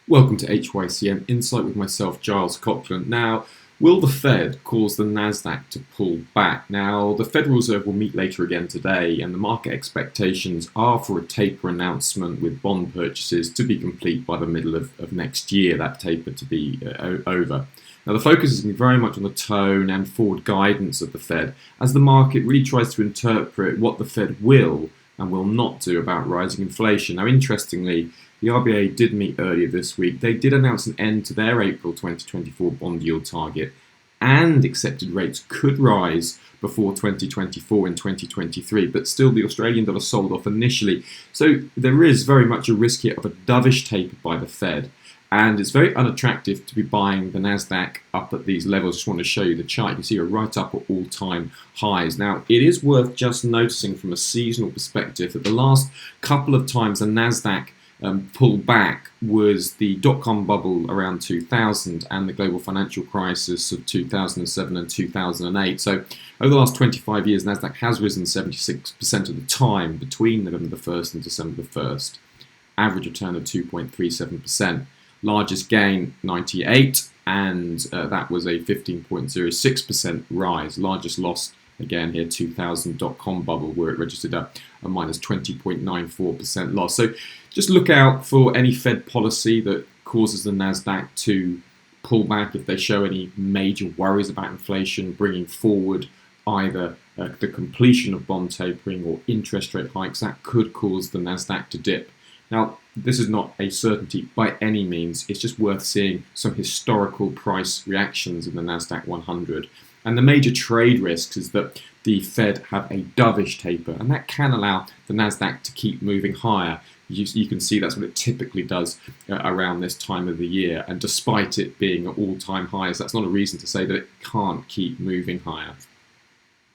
Welcome to HYCM Insight with myself, Giles Cochran. Now, will the Fed cause the Nasdaq to pull back? Now, the Federal Reserve will meet later again today, and the market expectations are for a taper announcement with bond purchases to be complete by the middle of next year, that taper to be over. Now, the focus is going to be very much on the tone and forward guidance of the Fed as the market really tries to interpret what the Fed will and will not do about rising inflation. Now, interestingly, the RBA did meet earlier this week. They did announce an end to their April 2024 bond yield target, and accepted rates could rise before 2024 and 2023, but still the Australian dollar sold off initially. So there is very much a risk here of a dovish taper by the Fed, and it's very unattractive to be buying the Nasdaq up at these levels. Just want to show you the chart. You can see we're right up at all-time highs. Now, it is worth just noticing from a seasonal perspective that the last couple of times the Nasdaq pull back was the dot-com bubble around 2000 and the global financial crisis of 2007 and 2008. So over the last 25 years, Nasdaq has risen 76% of the time between November the 1st and December the 1st. Average return of 2.37%. Largest gain 98, and that was a 15.06% rise. Largest loss again here, 2000 dot-com bubble, where it registered a minus 20.94% loss. So just look out for any Fed policy that causes the Nasdaq to pull back if they show any major worries about inflation, bringing forward either the completion of bond tapering or interest rate hikes. That could cause the Nasdaq to dip. Now, this is not a certainty by any means. It's just worth seeing some historical price reactions in the Nasdaq 100. And the major trade risks is that the Fed have a dovish taper, and that can allow the Nasdaq to keep moving higher. You can see that's what it typically does around this time of the year. And despite it being at all-time highs, that's not a reason to say that it can't keep moving higher.